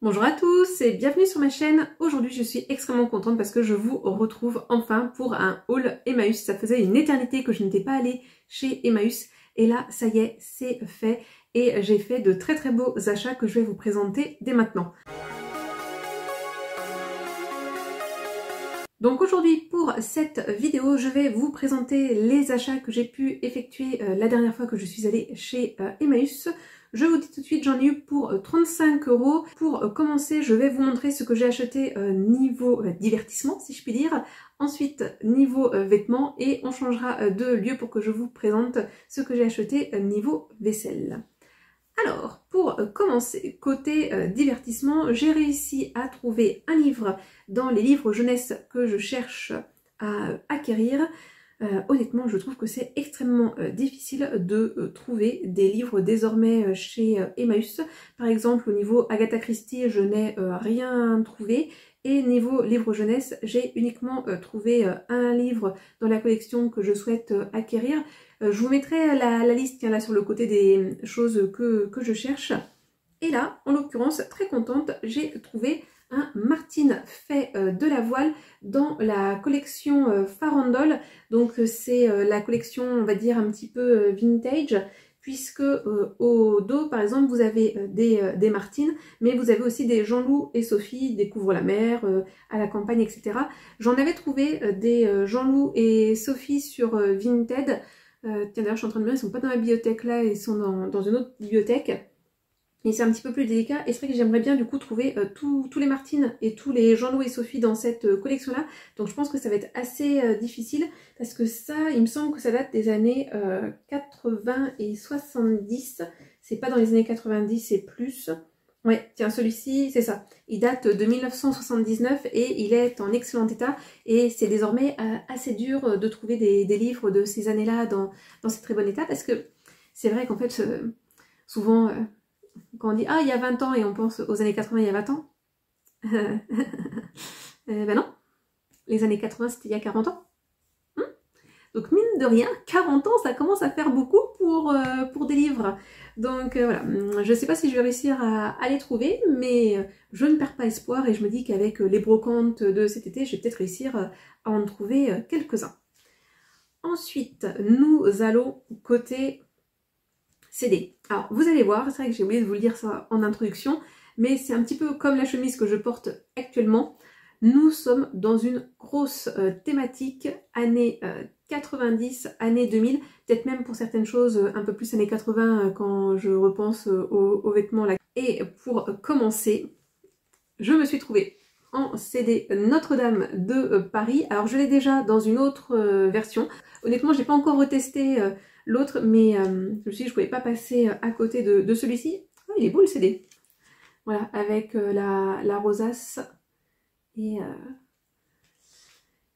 Bonjour à tous et bienvenue sur ma chaîne. Aujourd'hui je suis extrêmement contente parce que je vous retrouve enfin pour un haul Emmaüs. Ça faisait une éternité que je n'étais pas allée chez Emmaüs et là ça y est, c'est fait et j'ai fait de très beaux achats que je vais vous présenter dès maintenant. Donc aujourd'hui pour cette vidéo je vais vous présenter les achats que j'ai pu effectuer la dernière fois que je suis allée chez Emmaüs. Je vous dis tout de suite, j'en ai eu pour 35 €. Pour commencer, je vais vous montrer ce que j'ai acheté niveau divertissement, si je puis dire. Ensuite, niveau vêtements, et on changera de lieu pour que je vous présente ce que j'ai acheté niveau vaisselle. Alors, pour commencer, côté divertissement, j'ai réussi à trouver un livre dans les livres jeunesse que je cherche à acquérir. Honnêtement, je trouve que c'est extrêmement difficile de trouver des livres désormais chez Emmaüs. Par exemple, au niveau Agatha Christie, je n'ai rien trouvé. Et niveau livre jeunesse, j'ai uniquement trouvé un livre dans la collection que je souhaite acquérir. Je vous mettrai la liste là sur le côté des choses que je cherche. Et là, en l'occurrence, très contente, j'ai trouvé un Martine fait de la voile dans la collection Farandole. Donc c'est la collection, on va dire, un petit peu vintage, puisque au dos, par exemple, vous avez des Martines, mais vous avez aussi des Jean-Loup et Sophie découvrent la mer, à la campagne, etc. J'en avais trouvé des Jean-Loup et Sophie sur Vinted. Tiens, d'ailleurs, je suis en train de me dire, ils sont pas dans la bibliothèque là, ils sont dans une autre bibliothèque. Et c'est un petit peu plus délicat. Et c'est vrai que j'aimerais bien du coup trouver tous les Martines et tous les Jean-Loup et Sophie dans cette collection-là. Donc je pense que ça va être assez difficile parce que ça, il me semble que ça date des années 80 et 70. C'est pas dans les années 90, c'est plus. Ouais, tiens, celui-ci, c'est ça. Il date de 1979 et il est en excellent état. Et c'est désormais assez dur de trouver des livres de ces années-là dans ce très bon état. Parce que c'est vrai qu'en fait, souvent... quand on dit « Ah, il y a 20 ans » et on pense aux années 80 il y a 20 ans. Ben non, les années 80 c'était il y a 40 ans. Donc mine de rien, 40 ans ça commence à faire beaucoup pour des livres. Donc voilà, je ne sais pas si je vais réussir à les trouver, mais je ne perds pas espoir et je me dis qu'avec les brocantes de cet été, je vais peut-être réussir à en trouver quelques-uns. Ensuite, nous allons côté... CD. Alors, vous allez voir, c'est vrai que j'ai oublié de vous le dire ça en introduction, mais c'est un petit peu comme la chemise que je porte actuellement. Nous sommes dans une grosse thématique années 90, années 2000, peut-être même pour certaines choses un peu plus années 80 quand je repense aux vêtements là. Et pour commencer, je me suis trouvée en CD Notre-Dame de Paris. Alors je l'ai déjà dans une autre version. Honnêtement, je n'ai pas encore retesté l'autre, mais je me suis dit que je ne pouvais pas passer à côté de celui-ci. Oh, il est beau le CD. Voilà, avec la rosace et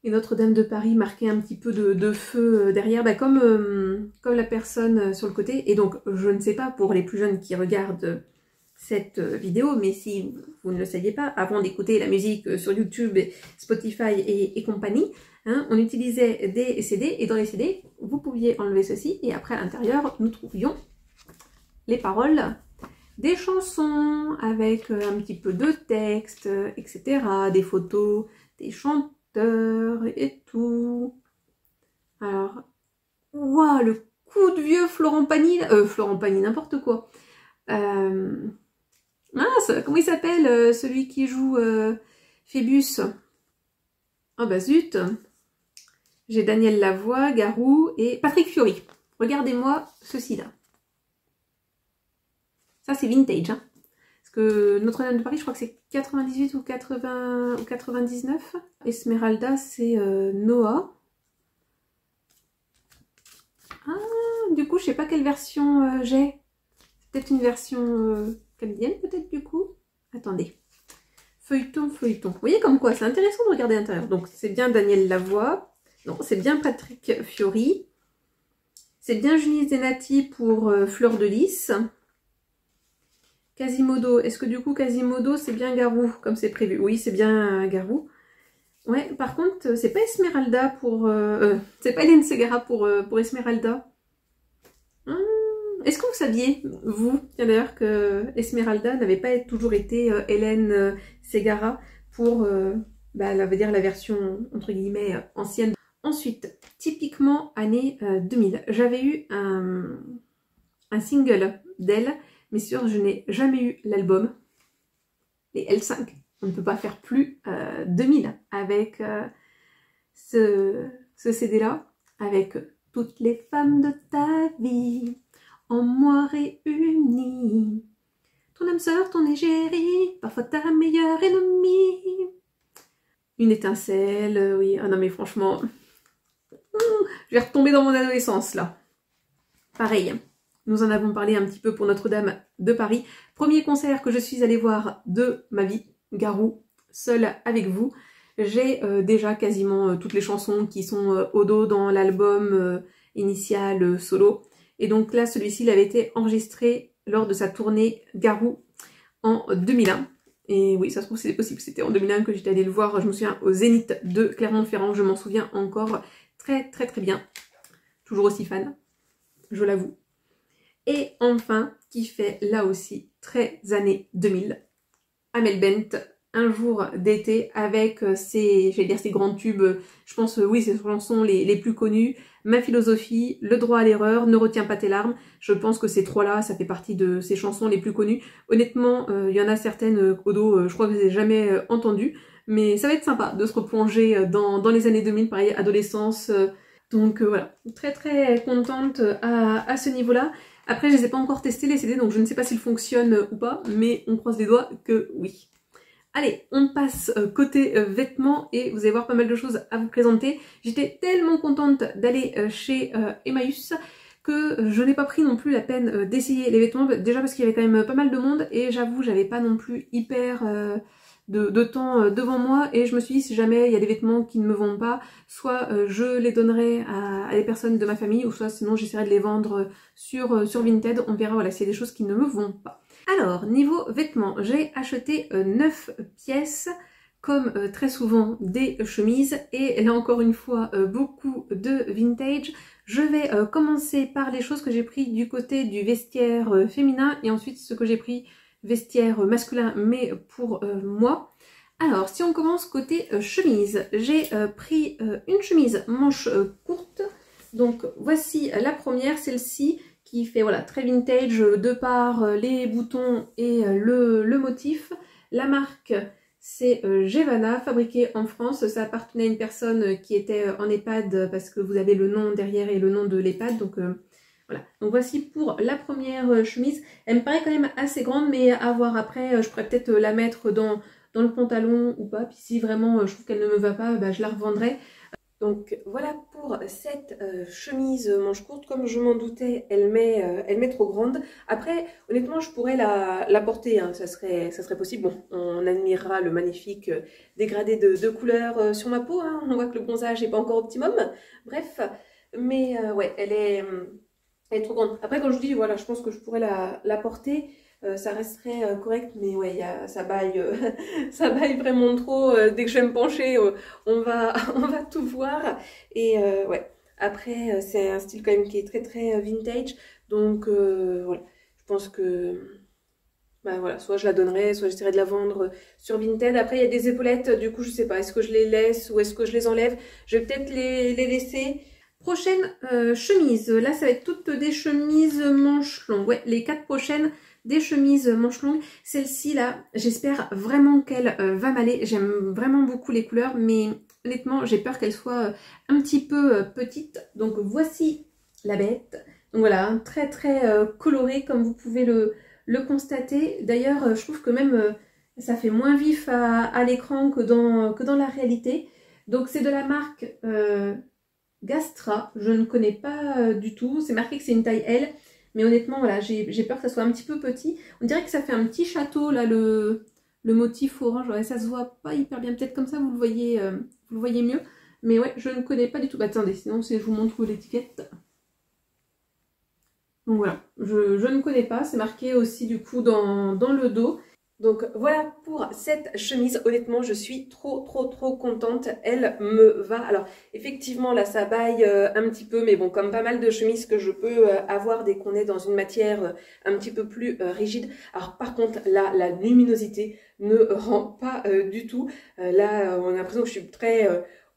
Notre-Dame de Paris marquée un petit peu de feu derrière, bah, comme la personne sur le côté. Et donc, je ne sais pas pour les plus jeunes qui regardent cette vidéo, mais si vous ne le saviez pas, avant d'écouter la musique sur YouTube, Spotify et compagnie, hein, on utilisait des CD, et dans les CD, vous pouviez enlever ceci, et après à l'intérieur, nous trouvions les paroles des chansons, avec un petit peu de texte, etc., des photos, des chanteurs, et tout. Alors, waouh, le coup de vieux Florent Pagny, n'importe quoi. Mince, comment il s'appelle celui qui joue Phébus? Oh bah zut. J'ai Daniel Lavoie, Garou et Patrick Fiori. Regardez-moi ceci-là. Ça c'est vintage, hein. Parce que Notre-Dame de Paris, je crois que c'est 98 ou 80 ou 99. Esmeralda, c'est Noah. Ah, du coup, je sais pas quelle version j'ai. C'est peut-être une version canadienne, peut-être du coup. Attendez. Feuilleton, feuilleton. Vous voyez comme quoi, c'est intéressant de regarder l'intérieur. Donc, c'est bien Daniel Lavoie. Non, c'est bien Patrick Fiori. C'est bien Julie Zenati pour Fleur de Lys. Quasimodo. Est-ce que du coup, Quasimodo, c'est bien Garou, comme c'est prévu? Oui, c'est bien Garou. Ouais, par contre, c'est pas Esmeralda pour... c'est pas Hélène Ségara pour Esmeralda. est-ce que vous saviez, vous, d'ailleurs, que Esmeralda n'avait pas toujours été Hélène Ségara pour, on va dire, la version, entre guillemets, ancienne. Ensuite, typiquement, année 2000, j'avais eu un single d'elle, mais sûr, je n'ai jamais eu l'album, les L5. On ne peut pas faire plus 2000 avec ce CD-là, avec toutes les femmes de ta vie, en moi réunies. Ton âme sœur, ton égérie, parfois ta meilleure ennemie. Une étincelle, oui. Ah non mais franchement, je vais retomber dans mon adolescence là. Pareil, nous en avons parlé un petit peu pour Notre-Dame de Paris. Premier concert que je suis allée voir de ma vie, Garou, seule avec vous. J'ai déjà quasiment toutes les chansons qui sont au dos dans l'album initial solo. Et donc là, celui-ci, il avait été enregistré lors de sa tournée Garou en 2001. Et oui, ça se trouve, c'est possible. C'était en 2001 que j'étais allée le voir, je me souviens, au Zénith de Clermont-Ferrand. Je m'en souviens encore très très très bien. Toujours aussi fan, je l'avoue. Et enfin, qui fait là aussi très années 2000, Amel Bent, Un jour d'été, avec ses grands tubes, je pense, oui, ses chansons les plus connues, Ma philosophie, Le droit à l'erreur, Ne retiens pas tes larmes. Je pense que ces trois-là, ça fait partie de ses chansons les plus connues. Honnêtement, il y en a certaines au dos, je crois que je les ai jamais entendues, mais ça va être sympa de se replonger dans les années 2000, pareil, adolescence. Donc voilà, très très contente à ce niveau-là. Après, je les ai pas encore testés les CD, donc je ne sais pas s'ils fonctionnent ou pas, mais on croise les doigts que oui. Allez, on passe côté vêtements et vous allez voir pas mal de choses à vous présenter. J'étais tellement contente d'aller chez Emmaüs que je n'ai pas pris non plus la peine d'essayer les vêtements, déjà parce qu'il y avait quand même pas mal de monde et j'avoue, j'avais pas non plus hyper de temps devant moi et je me suis dit si jamais il y a des vêtements qui ne me vont pas, soit je les donnerai à des personnes de ma famille ou soit sinon j'essaierai de les vendre sur Vinted. On verra voilà, s'il y a des choses qui ne me vont pas. Alors, niveau vêtements, j'ai acheté 9 pièces, comme très souvent des chemises, et là encore une fois, beaucoup de vintage. Je vais commencer par les choses que j'ai pris du côté du vestiaire féminin, et ensuite ce que j'ai pris vestiaire masculin, mais pour moi. Alors, si on commence côté chemise, j'ai pris une chemise manche courte, donc voici la première, celle-ci, qui fait voilà très vintage de par les boutons et le motif. La marque c'est Gevana, fabriquée en France. Ça appartenait à une personne qui était en EHPAD parce que vous avez le nom derrière et le nom de l'EHPAD. Donc voilà. Donc voici pour la première chemise. Elle me paraît quand même assez grande, mais à voir après. Je pourrais peut-être la mettre dans le pantalon ou pas. Puis si vraiment je trouve qu'elle ne me va pas, bah, je la revendrai. Donc voilà pour cette chemise manche courte. Comme je m'en doutais, elle m'est trop grande. Après, honnêtement, je pourrais la porter, hein. Ça serait possible. Bon, on admirera le magnifique dégradé de couleurs sur ma peau, hein. On voit que le bronzage n'est pas encore optimum. Bref, mais ouais, elle est trop grande. Après, quand je vous dis, voilà, je pense que je pourrais la porter. Ça resterait correct, mais ouais, ça baille, ça baille vraiment trop. Dès que je vais me pencher, on va tout voir. Et ouais, après, c'est un style quand même qui est très très vintage. Donc voilà, je pense que bah, voilà, soit je la donnerai, soit j'essaierai de la vendre sur Vinted. Après, il y a des épaulettes, du coup, je sais pas, est-ce que je les laisse ou est-ce que je les enlève? Je vais peut-être les laisser. Prochaine chemise, là ça va être toutes des chemises manches longues. Ouais, les 4 prochaines des chemises manches longues. Celle-ci là, j'espère vraiment qu'elle va m'aller. J'aime vraiment beaucoup les couleurs, mais honnêtement, j'ai peur qu'elle soit un petit peu petite. Donc voici la bête. Donc voilà, très très colorée comme vous pouvez le constater. D'ailleurs, je trouve que même ça fait moins vif à l'écran que dans la réalité. Donc c'est de la marque Gastra, je ne connais pas du tout. C'est marqué que c'est une taille L. Mais honnêtement, voilà, j'ai peur que ça soit un petit peu petit. On dirait que ça fait un petit château, là, le motif orange. Ouais, ça se voit pas hyper bien. Peut-être comme ça, vous le voyez mieux. Mais ouais, je ne connais pas du tout. Bah, attendez, sinon, je vous montre l'étiquette. Donc voilà, je ne connais pas. C'est marqué aussi, du coup, dans le dos. Donc voilà pour cette chemise, honnêtement je suis trop contente, elle me va. Alors effectivement là ça baille un petit peu, mais bon comme pas mal de chemises que je peux avoir dès qu'on est dans une matière un petit peu plus rigide. Alors par contre là la luminosité ne rend pas du tout, là on a l'impression que je suis très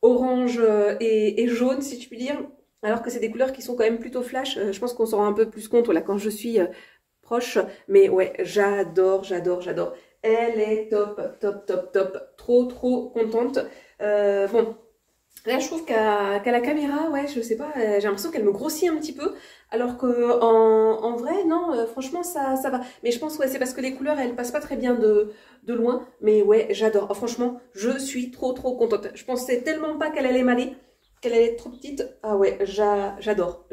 orange et jaune si je puis dire, alors que c'est des couleurs qui sont quand même plutôt flash. Je pense qu'on s'en rend un peu plus compte là quand je suis proche, mais ouais, j'adore. Elle est top, trop contente. Bon, là je trouve qu'à la caméra, ouais, je sais pas, j'ai l'impression qu'elle me grossit un petit peu, alors que en vrai, non, franchement ça va. Mais je pense ouais, c'est parce que les couleurs elles passent pas très bien de loin, mais ouais, j'adore. Oh, franchement, je suis trop contente. Je pensais tellement pas qu'elle allait m'aller, qu'elle allait être trop petite. Ah ouais, j'adore.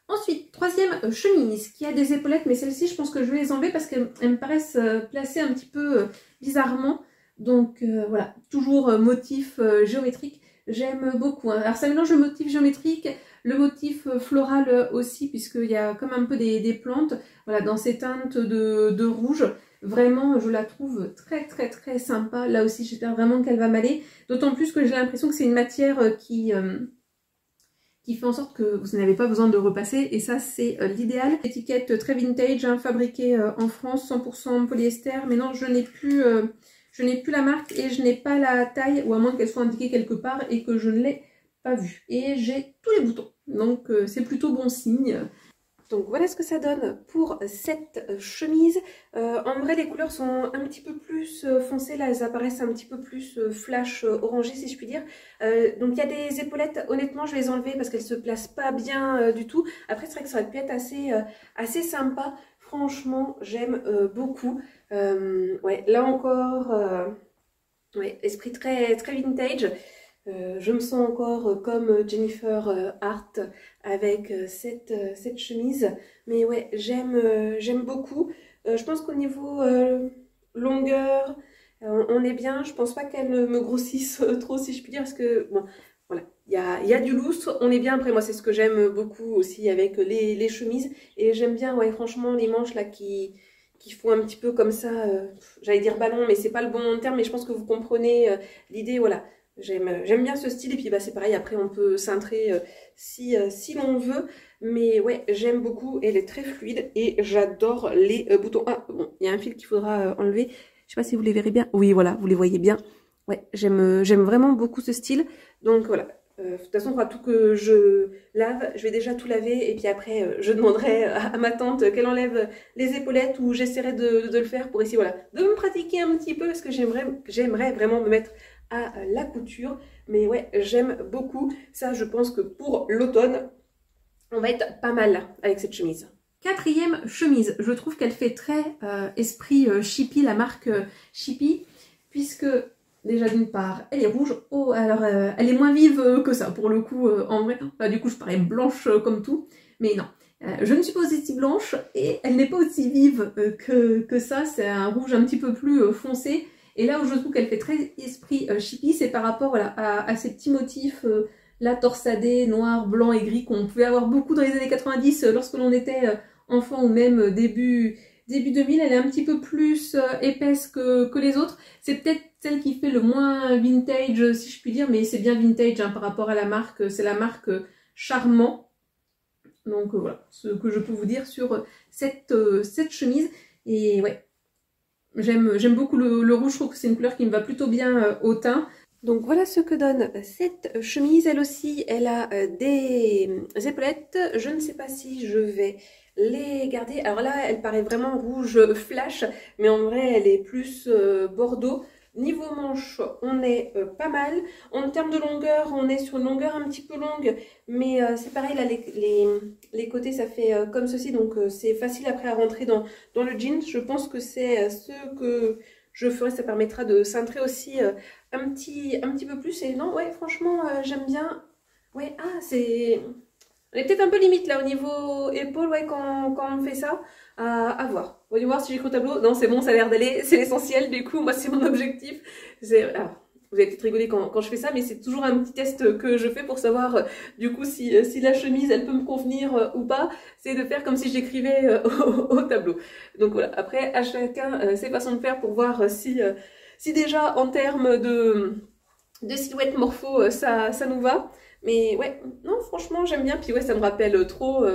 Ensuite, troisième chemise qui a des épaulettes, mais celle-ci je pense que je vais les enlever parce qu'elles me paraissent placées un petit peu bizarrement. Donc voilà, toujours motif géométrique, j'aime beaucoup. Hein. Alors ça mélange le motif géométrique, le motif floral aussi, puisqu'il y a comme un peu des plantes, voilà, dans ces teintes de rouge. Vraiment, je la trouve très sympa. Là aussi, j'espère vraiment qu'elle va m'aller. D'autant plus que j'ai l'impression que c'est une matière qui fait en sorte que vous n'avez pas besoin de repasser, et ça c'est l'idéal. Étiquette très vintage, hein, fabriquée en France, 100% polyester, mais non, je n'ai plus la marque et je n'ai pas la taille, ou à moins qu'elle soit indiquée quelque part et que je ne l'ai pas vue. Et j'ai tous les boutons, donc c'est plutôt bon signe. Donc voilà ce que ça donne pour cette chemise. En vrai les couleurs sont un petit peu plus foncées, là elles apparaissent un petit peu plus flash orangé si je puis dire. Donc il y a des épaulettes, honnêtement je vais les enlever parce qu'elles se placent pas bien du tout. Après c'est vrai que ça aurait pu être assez sympa. Franchement j'aime beaucoup. Ouais, là encore, ouais, esprit très vintage. Je me sens encore comme Jennifer Hart avec cette chemise. Mais ouais, j'aime beaucoup. Je pense qu'au niveau longueur, on est bien. Je pense pas qu'elle me grossisse trop, si je puis dire, parce que bon, voilà, il y a du loose, on est bien. Après, moi, c'est ce que j'aime beaucoup aussi avec les chemises. Et j'aime bien, ouais, franchement, les manches là qui font un petit peu comme ça, j'allais dire ballon, mais c'est pas le bon terme, mais je pense que vous comprenez l'idée, voilà. J'aime bien ce style, et puis bah, c'est pareil, après on peut cintrer si l'on veut, mais ouais, j'aime beaucoup, elle est très fluide et j'adore les boutons. Ah bon, il y a un fil qu'il faudra enlever, je sais pas si vous les verrez bien, oui voilà, vous les voyez bien, ouais, j'aime vraiment beaucoup ce style, donc voilà. De toute façon, il faudra tout que je lave, je vais déjà tout laver et puis après je demanderai à ma tante qu'elle enlève les épaulettes, ou j'essaierai de le faire pour essayer voilà, de me pratiquer un petit peu, parce que j'aimerais vraiment me mettre à la couture. Mais ouais, j'aime beaucoup. Ça, je pense que pour l'automne, on va être pas mal avec cette chemise. Quatrième chemise, je trouve qu'elle fait très esprit Chippy, la marque Chippy, puisque déjà d'une part, elle est rouge. Oh, alors elle est moins vive que ça pour le coup en vrai. Bah, du coup, je parais blanche comme tout, mais non. Je ne suis pas aussi blanche et elle n'est pas aussi vive que ça. C'est un rouge un petit peu plus foncé. Et là où je trouve qu'elle fait très esprit Chippy, c'est par rapport voilà, à ces petits motifs là torsadés, noir, blanc et gris qu'on pouvait avoir beaucoup dans les années 90 lorsque l'on était enfant, ou même début 2000. Elle est un petit peu plus épaisse que les autres. C'est peut-être celle qui fait le moins vintage si je puis dire, mais c'est bien vintage hein, par rapport à la marque. C'est la marque Charmant. Donc voilà ce que je peux vous dire sur cette chemise. Et ouais. J'aime beaucoup le rouge, je trouve que c'est une couleur qui me va plutôt bien au teint. Donc voilà ce que donne cette chemise. Elle aussi, elle a des épaulettes. Je ne sais pas si je vais les garder. Alors là, elle paraît vraiment rouge flash, mais en vrai, elle est plus bordeaux. Niveau manche, on est pas mal. En termes de longueur, on est sur une longueur un petit peu longue, mais c'est pareil, là, les côtés, ça fait comme ceci, donc c'est facile après à rentrer dans le jean. Je pense que c'est ce que je ferai, ça permettra de cintrer aussi un petit peu plus. Et non, ouais, franchement, j'aime bien. Ouais, ah, c'est... On est peut-être un peu limite là au niveau épaule, ouais, quand on fait ça. À voir. Voyons voir si j'écris au tableau. Non, c'est bon, ça a l'air d'aller. C'est l'essentiel. Du coup, moi, c'est mon objectif. Ah, Vous allez peut-être rigoler quand je fais ça, mais c'est toujours un petit test que je fais pour savoir du coup si la chemise elle peut me convenir ou pas. C'est de faire comme si j'écrivais au tableau. Donc voilà, après à chacun ses façons de faire pour voir si déjà en termes de silhouette morpho ça nous va. Mais ouais, non franchement j'aime bien. Puis ouais, ça me rappelle trop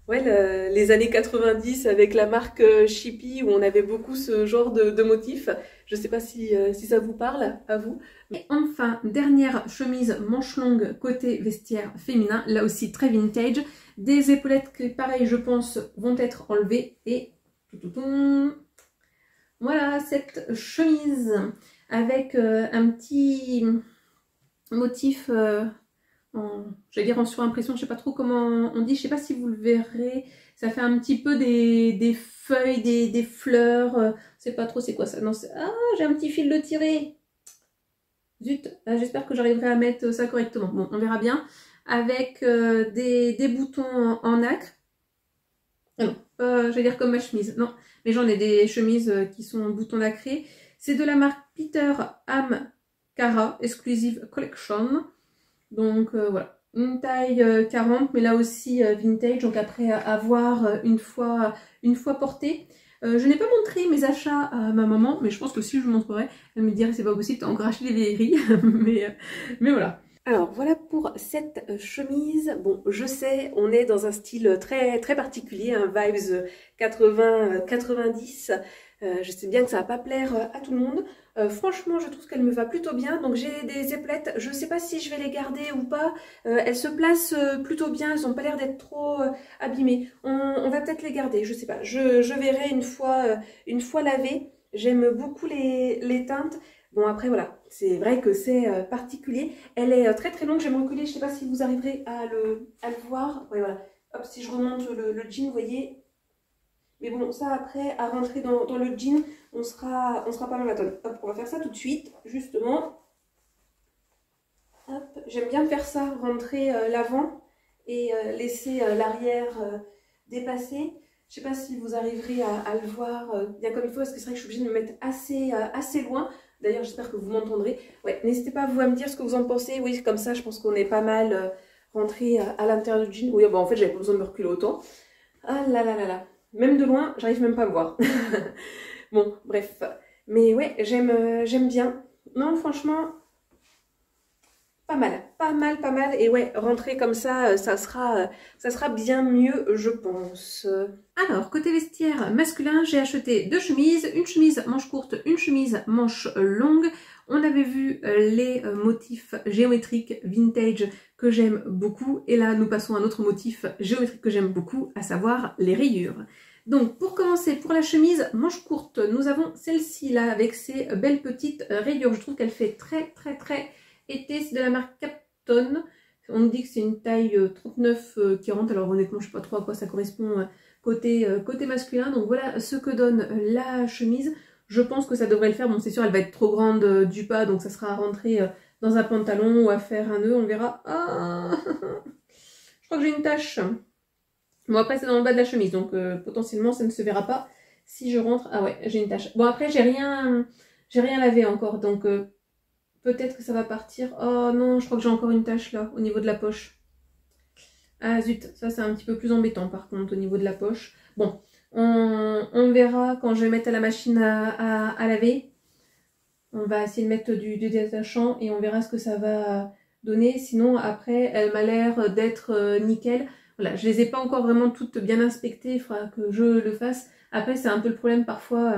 ouais, les années 90 avec la marque Chippy où on avait beaucoup ce genre de motifs. Je sais pas si ça vous parle, à vous. Et enfin, dernière chemise manche longue côté vestiaire féminin, là aussi très vintage. Des épaulettes qui, pareil, je pense, vont être enlevées. Et voilà cette chemise avec un petit motif... j'allais dire en surimpression, je sais pas trop comment on dit, je sais pas si vous le verrez, ça fait un petit peu des feuilles, des fleurs, c'est pas trop c'est quoi ça, non, ah j'ai un petit fil de tiré, zut, j'espère que j'arriverai à mettre ça correctement, bon on verra bien, avec des boutons en nacre, ah non, j'allais dire comme ma chemise, non, mais j'en ai des chemises qui sont en boutons nacrés, c'est de la marque Peter Cara Exclusive Collection. Donc voilà, une taille 40, mais là aussi vintage, donc après à voir une fois portée. Je n'ai pas montré mes achats à ma maman, mais je pense que si je vous montrerais, elle me dirait c'est pas possible, t'as encore acheté des vieilleries, mais voilà. Alors voilà pour cette chemise. Bon, je sais, on est dans un style très très particulier, un vibes 80-90. Je sais bien que ça va pas plaire à tout le monde. Franchement, je trouve qu'elle me va plutôt bien. Donc j'ai des épaulettes, je sais pas si je vais les garder ou pas. Elles se placent plutôt bien, elles ont pas l'air d'être trop abîmées. On va peut-être les garder, je sais pas. Je verrai une fois lavées. J'aime beaucoup les teintes. Bon après voilà, c'est vrai que c'est particulier. Elle est très très longue, je vais me reculer, je sais pas si vous arriverez à le voir. Ouais voilà, hop, si je remonte le jean, vous voyez. Mais bon, ça après, à rentrer dans le jean, on sera pas mal à tonne. Hop, on va faire ça tout de suite, justement. Hop, j'aime bien faire ça, rentrer l'avant et laisser l'arrière dépasser. Je sais pas si vous arriverez à le voir bien comme il faut, parce que c'est vrai que je suis obligée de me mettre assez loin. D'ailleurs, j'espère que vous m'entendrez. Ouais, n'hésitez pas vous à me dire ce que vous en pensez. Oui, comme ça, je pense qu'on est pas mal rentré à l'intérieur du jean. Oui, bon, en fait, j'avais pas besoin de me reculer autant. Ah là là là là. Même de loin, j'arrive même pas à me voir. Bon, bref. Mais ouais, j'aime bien. Non, franchement, pas mal. Pas mal. Et ouais, rentrer comme ça, ça sera bien mieux, je pense. Alors, côté vestiaire masculin, j'ai acheté deux chemises. Une chemise manche courte, une chemise manche longue. On avait vu les motifs géométriques vintage que j'aime beaucoup. Et là, nous passons à un autre motif géométrique que j'aime beaucoup, à savoir les rayures. Donc, pour commencer, pour la chemise manche courte, nous avons celle-ci là, avec ses belles petites rayures. Je trouve qu'elle fait très été. C'est de la marque Capton. On me dit que c'est une taille 39-40. Alors honnêtement, je ne sais pas trop à quoi ça correspond côté masculin. Donc voilà ce que donne la chemise. Je pense que ça devrait le faire. Bon, c'est sûr, elle va être trop grande du pas, donc ça sera à rentrer dans un pantalon ou à faire un nœud. On verra. Ah je crois que j'ai une tache. Bon, après, c'est dans le bas de la chemise, donc potentiellement, ça ne se verra pas si je rentre. Ah ouais, j'ai une tache. Bon, après, j'ai rien lavé encore, donc peut-être que ça va partir. Oh non, je crois que j'ai encore une tache là, au niveau de la poche. Ah zut, ça c'est un petit peu plus embêtant par contre, au niveau de la poche. Bon, on verra quand je vais mettre à la machine à laver. On va essayer de mettre du détachant et on verra ce que ça va donner. Sinon, après, elle m'a l'air d'être nickel. Voilà, je les ai pas encore vraiment toutes bien inspectées, il faudra que je le fasse. Après, c'est un peu le problème parfois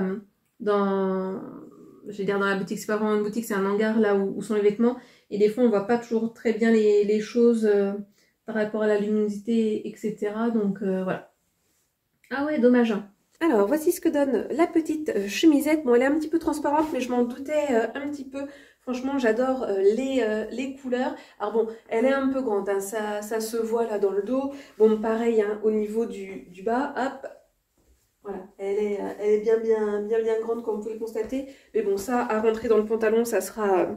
je vais dire dans la boutique, c'est pas vraiment une boutique, c'est un hangar là où sont les vêtements. Et des fois, on voit pas toujours très bien les choses par rapport à la luminosité, etc. Donc voilà. Ah ouais, dommage. Alors, voici ce que donne la petite chemisette. Bon, elle est un petit peu transparente, mais je m'en doutais un petit peu. Franchement, j'adore les couleurs. Alors bon, elle est un peu grande, hein, ça se voit là dans le dos. Bon, pareil, hein, au niveau du bas, hop. Voilà, elle est bien grande comme vous pouvez le constater. Mais bon, ça, à rentrer dans le pantalon, ça sera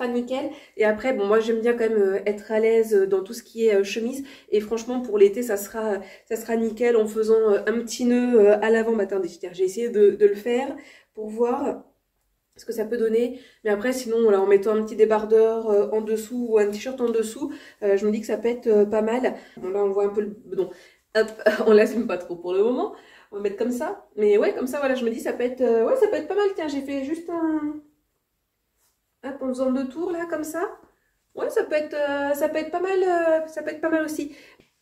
nickel. Et après, bon, moi j'aime bien quand même être à l'aise dans tout ce qui est chemise. Et franchement, pour l'été, ça sera nickel en faisant un petit nœud à l'avant. Bah, attendez, j'ai essayé de le faire pour voir. ce que ça peut donner. Mais après, sinon, voilà, en mettant un petit débardeur en dessous ou un t-shirt en dessous, je me dis que ça peut être pas mal. Bon, là, on voit un peu le bedon. Hop, on l'assume pas trop pour le moment. On va mettre comme ça. Mais ouais, comme ça, voilà, je me dis, ça peut être, ouais, ça peut être pas mal. Tiens, j'ai fait juste un... Hop, en faisant 2 tours, là, comme ça. Ouais, ça peut être pas mal, ça peut être pas mal aussi.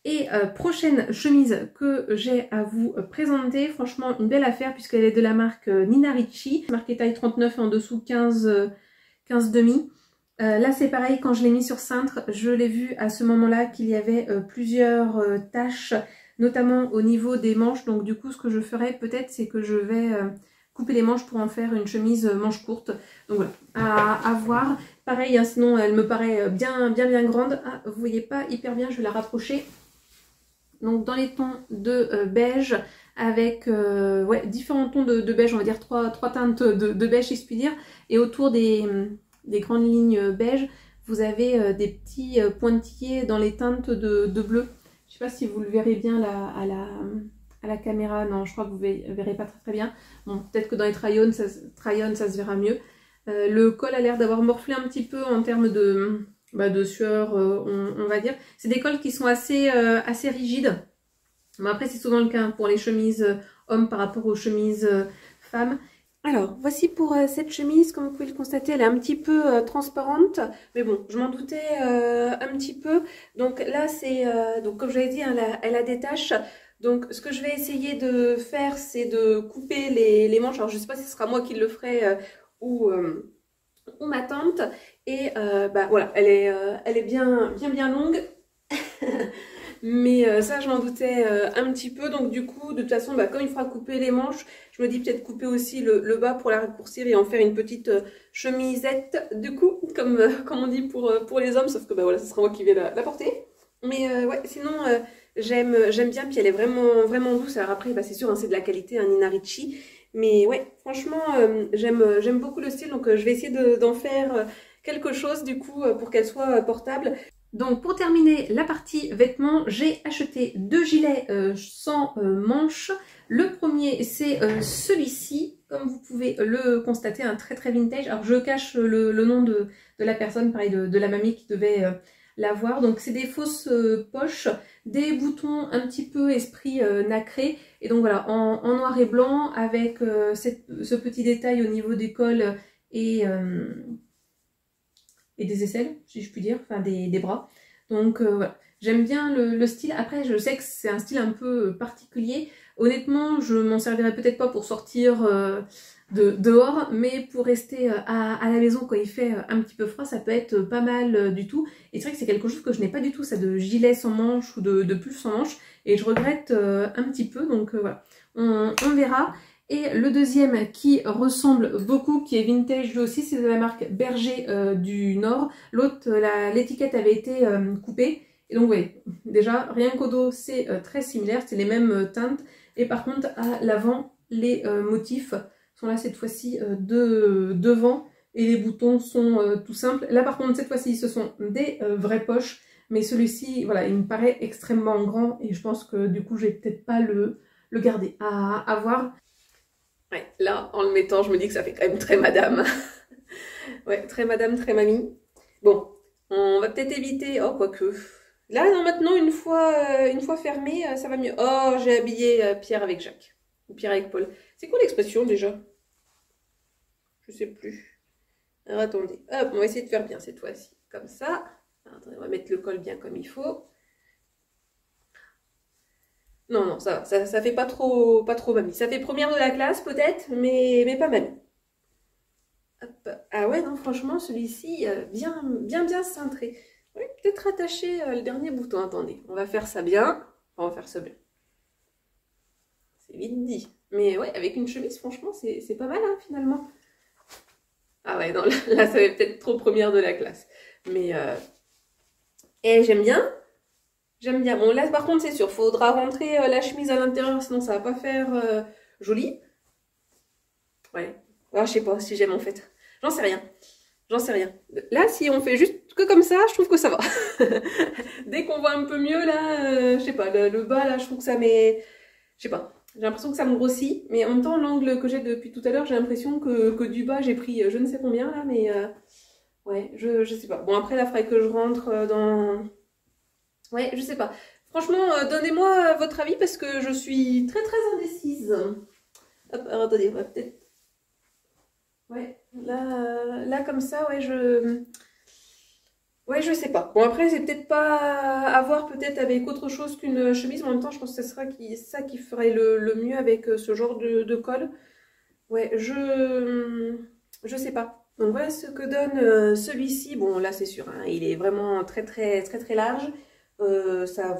Et prochaine chemise que j'ai à vous présenter, franchement une belle affaire puisqu'elle est de la marque Nina Ricci, marquée taille 39 et en dessous 15 demi. Là c'est pareil, quand je l'ai mis sur cintre, je l'ai vu à ce moment-là qu'il y avait plusieurs taches, notamment au niveau des manches. Donc du coup ce que je ferai peut-être c'est que je vais couper les manches pour en faire une chemise manche courte. Donc voilà, à voir. Pareil, hein, sinon elle me paraît bien grande. Ah, vous voyez pas hyper bien, je vais la rapprocher. Donc dans les tons de beige avec ouais, différents tons de beige, on va dire trois teintes de beige si je puis dire. Et autour des grandes lignes beige, vous avez des petits pointillés dans les teintes de bleu. Je sais pas si vous le verrez bien là, à la caméra, non je crois que vous ne verrez pas très bien. Bon, peut-être que dans les try-on ça se verra mieux. Le col a l'air d'avoir morflé un petit peu en termes de sueur, on va dire. C'est des cols qui sont assez rigides. Mais après, c'est souvent le cas pour les chemises hommes par rapport aux chemises femmes. Alors, voici pour cette chemise. Comme vous pouvez le constater, elle est un petit peu transparente. Mais bon, je m'en doutais un petit peu. Donc là, c'est... donc comme je l'avais dit, hein, elle a des taches. Donc ce que je vais essayer de faire, c'est de couper les manches. Alors je ne sais pas si ce sera moi qui le ferai ou ma tante. Et voilà, elle est bien longue. Mais ça, je m'en doutais un petit peu. Donc du coup, de toute façon, comme il faudra couper les manches, je me dis peut-être couper aussi le bas pour la raccourcir et en faire une petite chemisette, du coup, comme on dit pour les hommes. Sauf que voilà, ce sera moi qui vais la porter. Mais ouais, sinon, j'aime bien. Puis elle est vraiment douce. Alors après, c'est sûr, hein, c'est de la qualité, un Nina Ricci. Mais ouais, franchement, j'aime beaucoup le style. Donc je vais essayer d'en faire quelque chose, du coup, pour qu'elle soit portable. Donc pour terminer la partie vêtements, j'ai acheté 2 gilets sans manches. Le premier c'est celui-ci, comme vous pouvez le constater, un très vintage. Alors je cache le nom de la personne, pareil de la mamie qui devait l'avoir. Donc c'est des fausses poches, des boutons un petit peu esprit nacré. Et donc voilà, en noir et blanc avec ce petit détail au niveau des cols et des aisselles, si je puis dire, enfin des bras. Donc voilà, j'aime bien le style. Après, je sais que c'est un style un peu particulier. Honnêtement, je m'en servirais peut-être pas pour sortir dehors, mais pour rester à la maison quand il fait un petit peu froid, ça peut être pas mal du tout. Et c'est vrai que c'est quelque chose que je n'ai pas du tout, ça, de gilet sans manche ou de pull sans manche. Et je regrette un petit peu, donc voilà, on verra. Et le deuxième qui ressemble beaucoup, qui est vintage lui aussi, c'est de la marque Berger du Nord. L'autre, l'étiquette avait été coupée. Et donc, vous voyez, déjà, rien qu'au dos, c'est très similaire, c'est les mêmes teintes. Et par contre, à l'avant, les motifs sont là cette fois-ci devant. Et les boutons sont tout simples. Là, par contre, cette fois-ci, ce sont des vraies poches. Mais celui-ci, voilà, il me paraît extrêmement grand. Et je pense que du coup, je vais peut-être pas le garder à voir. Ouais, là, en le mettant, je me dis que ça fait quand même très madame. Ouais, très madame, très mamie. Bon, on va peut-être éviter... Oh, quoique... Là, non, maintenant, une fois fermé, ça va mieux. Oh, j'ai habillé Pierre avec Jacques. Ou Pierre avec Paul. C'est quoi l'expression, déjà? Je sais plus. Alors, attendez. Hop, on va essayer de faire bien cette fois-ci. Comme ça. Alors, attendez, on va mettre le col bien comme il faut. Non, ça fait pas trop mamie. Ça fait première de la classe peut-être, mais pas mamie. Hop. Ah ouais, non, franchement, celui-ci, bien cintré. Oui, peut-être attacher le dernier bouton. Attendez, on va faire ça bien. On va faire ça bien. C'est vite dit. Mais ouais, avec une chemise, franchement, c'est pas mal, hein, finalement. Ah ouais, non, là ça fait peut-être trop première de la classe. Mais, j'aime bien. J'aime bien. Bon, là, par contre, c'est sûr, faudra rentrer la chemise à l'intérieur, sinon ça va pas faire joli. Ouais. Ah, je sais pas si j'aime en fait. J'en sais rien. J'en sais rien. Là, si on fait juste que comme ça, je trouve que ça va. Dès qu'on voit un peu mieux, là, je sais pas, le bas, là, je trouve que ça met... Je sais pas. j'ai l'impression que ça me grossit, mais en même temps, l'angle que j'ai depuis tout à l'heure, j'ai l'impression que du bas, j'ai pris je ne sais combien là, mais ouais, je sais pas. Bon, après, là, il faudrait que je rentre dans... Ouais, je sais pas. Franchement, donnez-moi votre avis parce que je suis très très indécise. Hop, alors attendez, on va peut-être... Ouais, là comme ça, ouais, Ouais, je sais pas. Bon, après, c'est peut-être pas à voir peut-être avec autre chose qu'une chemise, mais en même temps, je pense que ce sera ça qui ferait le mieux avec ce genre de col. Ouais, je sais pas. Donc voilà ce que donne celui-ci. Bon, là, c'est sûr, hein, il est vraiment très très très très large. Ça...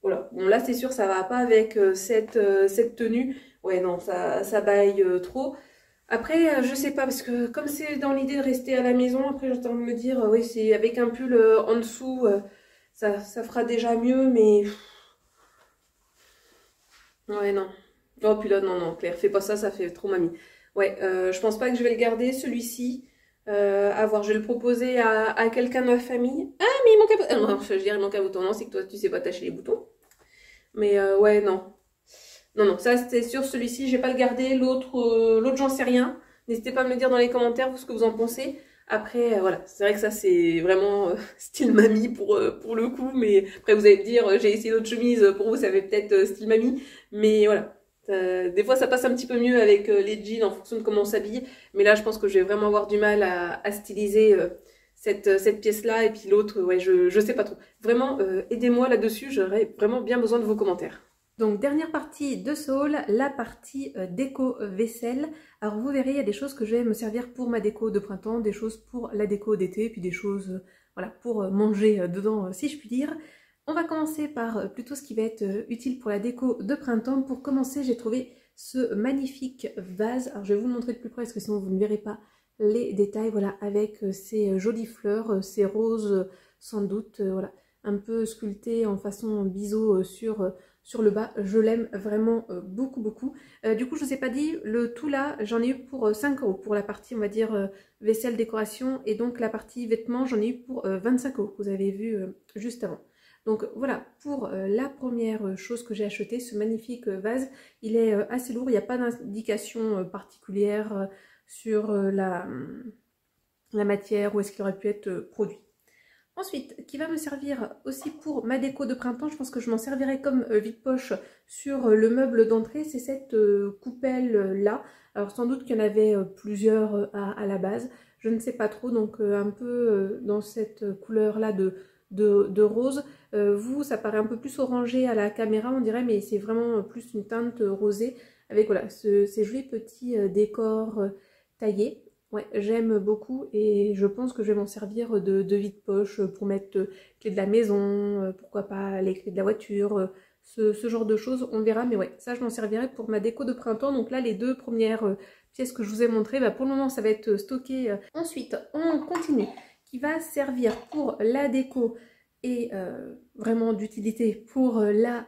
Voilà. Bon, là, c'est sûr, ça va pas avec cette tenue. Ouais, non, ça baille trop. Après, je sais pas, parce que comme c'est dans l'idée de rester à la maison, après j'ai envie de me dire, oui, c'est avec un pull en dessous, ça fera déjà mieux, mais... Ouais, non. Oh, puis là, non, non, Claire, fais pas ça, ça fait trop mamie. Ouais, je pense pas que je vais le garder, celui-ci. À voir, je vais le proposer à quelqu'un de ma famille. Ah, mais il manque un bouton. Non, je dirais il manque un bouton. Non, c'est que toi, tu sais pas attacher les boutons. Mais ouais, non. Non, non, ça c'était sûr, celui-ci, je vais pas le garder. L'autre, j'en sais rien. N'hésitez pas à me le dire dans les commentaires, ce que vous en pensez. Après, voilà, c'est vrai que ça, c'est vraiment style mamie pour le coup. Mais après, vous allez me dire, j'ai essayé d'autres chemises, pour vous, ça fait peut-être style mamie. Mais voilà, des fois, ça passe un petit peu mieux avec les jeans en fonction de comment on s'habille. Mais là, je pense que je vais vraiment avoir du mal à styliser cette pièce-là. Et puis l'autre, ouais, je sais pas trop. Vraiment, aidez-moi là-dessus, j'aurais vraiment bien besoin de vos commentaires. Donc dernière partie de ce haul, la partie déco vaisselle. Alors vous verrez, il y a des choses que je vais me servir pour ma déco de printemps, des choses pour la déco d'été, puis des choses voilà, pour manger dedans si je puis dire. On va commencer par plutôt ce qui va être utile pour la déco de printemps. Pour commencer, j'ai trouvé ce magnifique vase. Alors je vais vous le montrer de plus près parce que sinon vous ne verrez pas les détails. Voilà, avec ces jolies fleurs, ces roses sans doute, voilà, un peu sculptées en façon biseau sur le bas. Je l'aime vraiment beaucoup beaucoup. Du coup, je vous ai pas dit, le tout là, j'en ai eu pour 5 € pour la partie, on va dire, vaisselle, décoration. Et donc la partie vêtements, j'en ai eu pour 25 €, vous avez vu juste avant. Donc voilà, pour la première chose que j'ai acheté, ce magnifique vase, il est assez lourd, il n'y a pas d'indication particulière sur la matière où est-ce qu'il aurait pu être produit. Ensuite, qui va me servir aussi pour ma déco de printemps, je pense que je m'en servirai comme vide-poche sur le meuble d'entrée, c'est cette coupelle là. Alors sans doute qu'il y en avait plusieurs à la base, je ne sais pas trop, donc un peu dans cette couleur là de rose. Vous, ça paraît un peu plus orangé à la caméra on dirait, mais c'est vraiment plus une teinte rosée avec voilà ces jolis petits décors taillés. Ouais, j'aime beaucoup et je pense que je vais m'en servir de vide-poche pour mettre clés de la maison, pourquoi pas les clés de la voiture, ce genre de choses, on verra. Mais ouais, ça je m'en servirai pour ma déco de printemps. Donc là, les deux premières pièces que je vous ai montrées, bah, pour le moment ça va être stocké. Ensuite, on continue, qui va servir pour la déco et vraiment d'utilité pour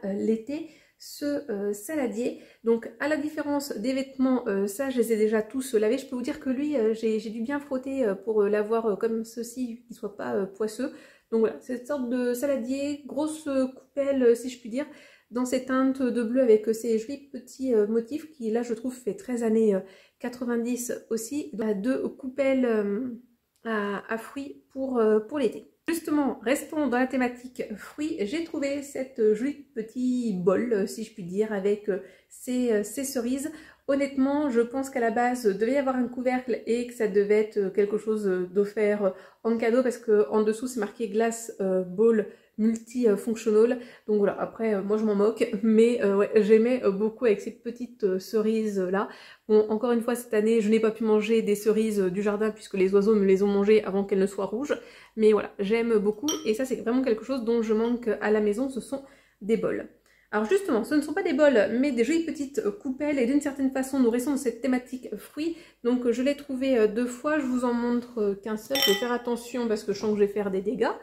l'été. Ce saladier, donc à la différence des vêtements, ça je les ai déjà tous lavés, je peux vous dire que lui j'ai dû bien frotter pour l'avoir comme ceci, qu'il soit pas poisseux. Donc voilà, cette sorte de saladier, grosse coupelle si je puis dire, dans ces teintes de bleu avec ces jolis petits motifs qui là je trouve fait très années 90 aussi. Donc, deux coupelles à fruits pour l'été. Justement, restons dans la thématique fruits, j'ai trouvé cette jolie petit bol, si je puis dire, avec ces cerises. Honnêtement, je pense qu'à la base, devait y avoir un couvercle et que ça devait être quelque chose d'offert en cadeau parce qu'en dessous, c'est marqué Glass Ball multifunctional. Donc voilà, après, moi je m'en moque, mais ouais, j'aimais beaucoup avec ces petites cerises là. Bon, encore une fois, cette année, je n'ai pas pu manger des cerises du jardin puisque les oiseaux me les ont mangées avant qu'elles ne soient rouges. Mais voilà, j'aime beaucoup et ça c'est vraiment quelque chose dont je manque à la maison, ce sont des bols. Alors justement, ce ne sont pas des bols, mais des jolies petites coupelles et d'une certaine façon, nous restons dans cette thématique fruits. Donc je l'ai trouvé deux fois, je vous en montre qu'un seul, je vais faire attention parce que je sens que je vais faire des dégâts.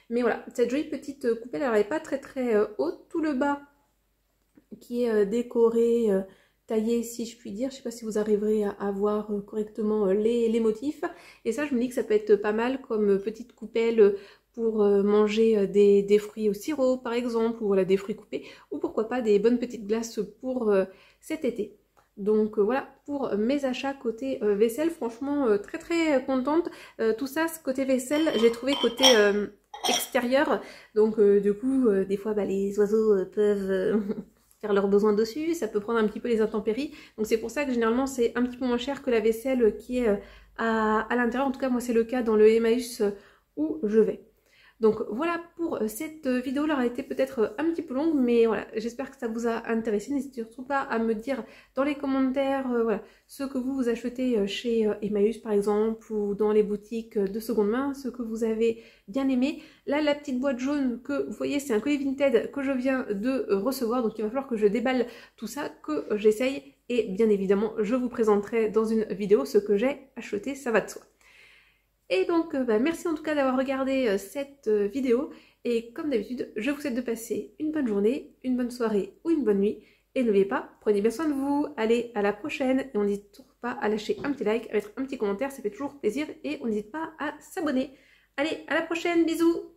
Mais voilà, cette jolie petite coupelle, elle n'est pas très très haute, tout le bas qui est décoré, taillé si je puis dire. Je ne sais pas si vous arriverez à voir correctement les motifs. Et ça, je me dis que ça peut être pas mal comme petite coupelle pour manger des fruits au sirop par exemple, ou voilà, des fruits coupés, ou pourquoi pas des bonnes petites glaces pour cet été. Donc voilà pour mes achats côté vaisselle, franchement très très contente. Tout ça, ce côté vaisselle, j'ai trouvé côté extérieur, donc du coup des fois les oiseaux peuvent faire leurs besoins dessus, ça peut prendre un petit peu les intempéries, donc c'est pour ça que généralement c'est un petit peu moins cher que la vaisselle qui est à l'intérieur. En tout cas moi c'est le cas dans le Emmaüs où je vais. Donc voilà pour cette vidéo, elle a été peut-être un petit peu longue, mais voilà, j'espère que ça vous a intéressé. N'hésitez surtout pas à me dire dans les commentaires voilà, ce que vous achetez chez Emmaüs par exemple, ou dans les boutiques de seconde main, ce que vous avez bien aimé. Là, la petite boîte jaune que vous voyez, c'est un colis Vinted que je viens de recevoir, donc il va falloir que je déballe tout ça, que j'essaye, et bien évidemment, je vous présenterai dans une vidéo ce que j'ai acheté, ça va de soi. Et donc, merci en tout cas d'avoir regardé cette vidéo. Et comme d'habitude, je vous souhaite de passer une bonne journée, une bonne soirée ou une bonne nuit. Et n'oubliez pas, prenez bien soin de vous. Allez, à la prochaine. Et on n'hésite pas à lâcher un petit like, à mettre un petit commentaire, ça fait toujours plaisir. Et on n'hésite pas à s'abonner. Allez, à la prochaine, bisous!